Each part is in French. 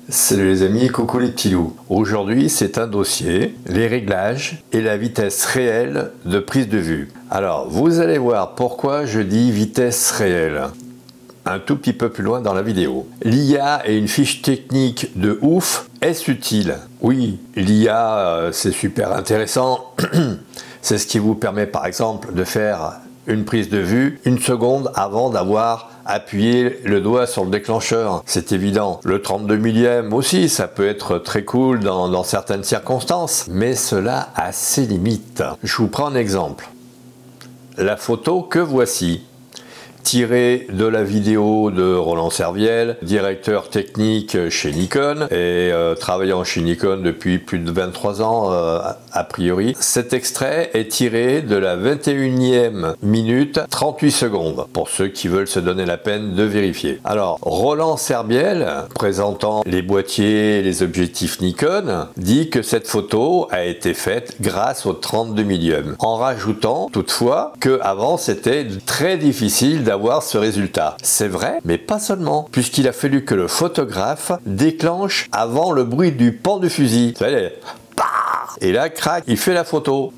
Salut les amis, coucou les petits loups. Aujourd'hui, c'est un dossier, les réglages et la vitesse réelle de prise de vue. Alors, vous allez voir pourquoi je dis vitesse réelle un tout petit peu plus loin dans la vidéo. L'IA et une fiche technique de ouf, est-ce utile? Oui, l'IA, c'est super intéressant. C'est ce qui vous permet par exemple de faire une prise de vue une seconde avant d'avoir appuyé le doigt sur le déclencheur. C'est évident. Le 32 millième aussi, ça peut être très cool dans certaines circonstances, mais cela a ses limites. Je vous prends un exemple. La photo que voici, tirée de la vidéo de Roland Serviel, directeur technique chez Nikon et travaillant chez Nikon depuis plus de 23 ans a priori. Cet extrait est tiré de la 21e minute 38 secondes, pour ceux qui veulent se donner la peine de vérifier. Alors, Roland Serviel, présentant les boîtiers et les objectifs Nikon, dit que cette photo a été faite grâce au 32 millième, en rajoutant toutefois que avant c'était très difficile d'avoir ce résultat. C'est vrai, mais pas seulement, puisqu'il a fallu que le photographe déclenche avant le bruit du pan du fusil. Vous savez, et là, crac, il fait la photo.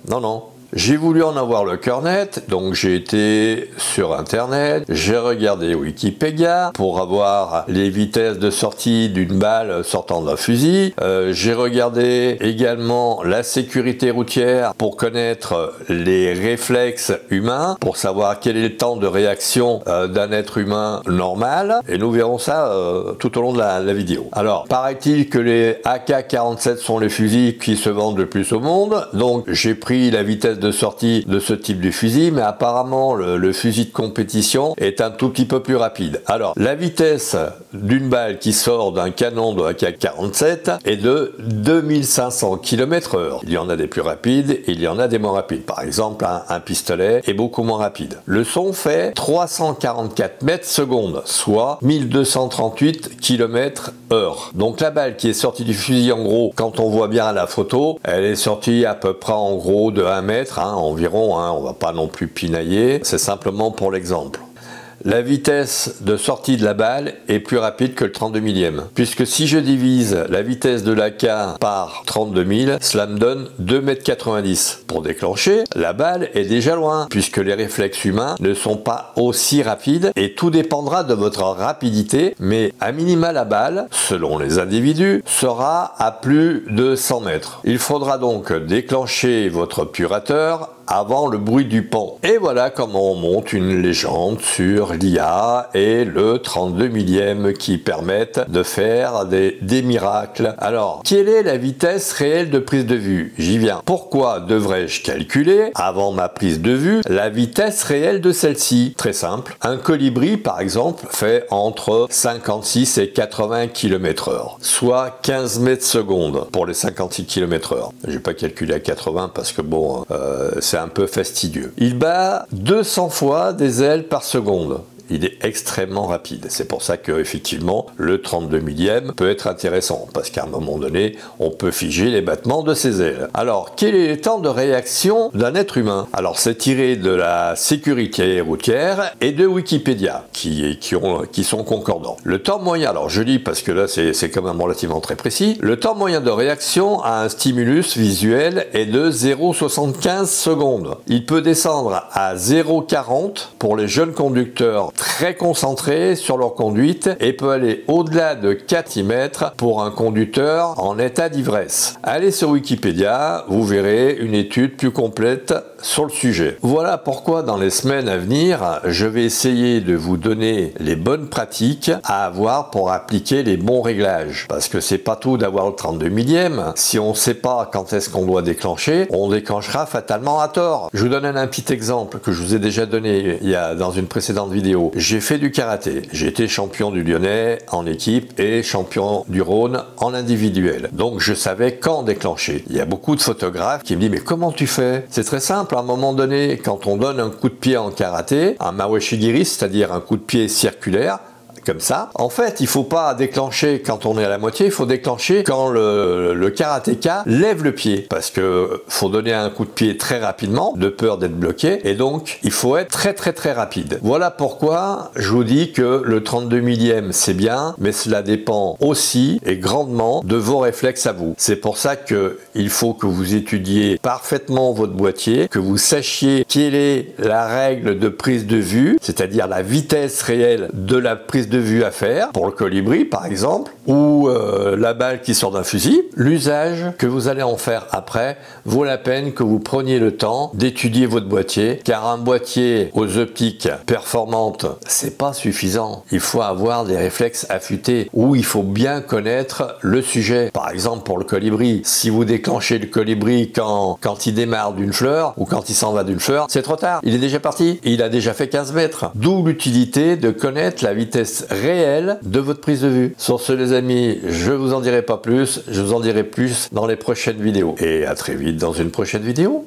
Non, non. J'ai voulu en avoir le cœur net, donc j'ai été sur internet, j'ai regardé Wikipédia pour avoir les vitesses de sortie d'une balle sortant d'un fusil, j'ai regardé également la sécurité routière pour connaître les réflexes humains, pour savoir quel est le temps de réaction d'un être humain normal, et nous verrons ça tout au long de la vidéo. Alors, paraît-il que les AK-47 sont les fusils qui se vendent le plus au monde, donc j'ai pris la vitesse de sortie de ce type de fusil, mais apparemment le fusil de compétition est un tout petit peu plus rapide. Alors, la vitesse d'une balle qui sort d'un canon de AK-47 est de 2500 km/h. Il y en a des plus rapides et il y en a des moins rapides. Par exemple, un pistolet est beaucoup moins rapide. Le son fait 344 mètres secondes, soit 1238 km/h. Donc la balle qui est sortie du fusil, en gros, quand on voit bien la photo, elle est sortie à peu près en gros de 1 mètre, environ, on va pas non plus pinailler, c'est simplement pour l'exemple. La vitesse de sortie de la balle est plus rapide que le 32 millième, puisque si je divise la vitesse de l'AK par 32 000, cela me donne 2,90 m. Pour déclencher, la balle est déjà loin, puisque les réflexes humains ne sont pas aussi rapides, et tout dépendra de votre rapidité, mais à minima la balle, selon les individus, sera à plus de 100 mètres. Il faudra donc déclencher votre obturateur avant le bruit du pan. Et voilà comment on monte une légende sur l'IA et le 32 millième qui permettent de faire des miracles. Alors, quelle est la vitesse réelle de prise de vue? J'y viens. Pourquoi devrais-je calculer, avant ma prise de vue, la vitesse réelle de celle-ci? Très simple. Un colibri, par exemple, fait entre 56 et 80 km/h, soit 15 mètres secondes pour les 56 km/h. Je vais pas calculer à 80 parce que bon, c'est un peu fastidieux. Il bat 200 fois des ailes par seconde. Il est extrêmement rapide. C'est pour ça que effectivement le 32 millième peut être intéressant, parce qu'à un moment donné, on peut figer les battements de ses ailes. Alors, quel est le temps de réaction d'un être humain? Alors, c'est tiré de la sécurité routière et de Wikipédia, qui sont concordants. Le temps moyen, alors je lis parce que là c'est quand même relativement très précis, le temps moyen de réaction à un stimulus visuel est de 0,75 secondes. Il peut descendre à 0,40 pour les jeunes conducteurs très concentrés sur leur conduite et peut aller au-delà de 4 mètres pour un conducteur en état d'ivresse. Allez sur Wikipédia, vous verrez une étude plus complète sur le sujet. Voilà pourquoi dans les semaines à venir, je vais essayer de vous donner les bonnes pratiques à avoir pour appliquer les bons réglages. Parce que c'est pas tout d'avoir le 32 millième. Si on ne sait pas quand est-ce qu'on doit déclencher, on déclenchera fatalement à tort. Je vous donne un petit exemple que je vous ai déjà donné dans une précédente vidéo. J'ai fait du karaté. J'ai été champion du Lyonnais en équipe et champion du Rhône en individuel. Donc je savais quand déclencher. Il y a beaucoup de photographes qui me disent mais comment tu fais? C'est très simple. À un moment donné, quand on donne un coup de pied en karaté, un mawashigiri, c'est-à-dire un coup de pied circulaire, comme ça. En fait, il faut pas déclencher quand on est à la moitié, il faut déclencher quand le karatéka lève le pied, parce que faut donner un coup de pied très rapidement, de peur d'être bloqué, et donc il faut être très rapide. Voilà pourquoi je vous dis que le 32 millième c'est bien, mais cela dépend aussi et grandement de vos réflexes à vous. C'est pour ça que il faut que vous étudiez parfaitement votre boîtier, que vous sachiez quelle est la règle de prise de vue, c'est-à-dire la vitesse réelle de la prise de vue à faire, pour le colibri par exemple, ou la balle qui sort d'un fusil. L'usage que vous allez en faire après vaut la peine que vous preniez le temps d'étudier votre boîtier, car un boîtier aux optiques performantes, c'est pas suffisant. Il faut avoir des réflexes affûtés, ou il faut bien connaître le sujet. Par exemple pour le colibri, si vous déclenchez le colibri quand il démarre d'une fleur, ou quand il s'en va d'une fleur, c'est trop tard. Il est déjà parti, et il a déjà fait 15 mètres. D'où l'utilité de connaître la vitesse réelle de votre prise de vue. Sur ce les amis, je vous en dirai pas plus, je vous en dirai plus dans les prochaines vidéos. Et à très vite dans une prochaine vidéo.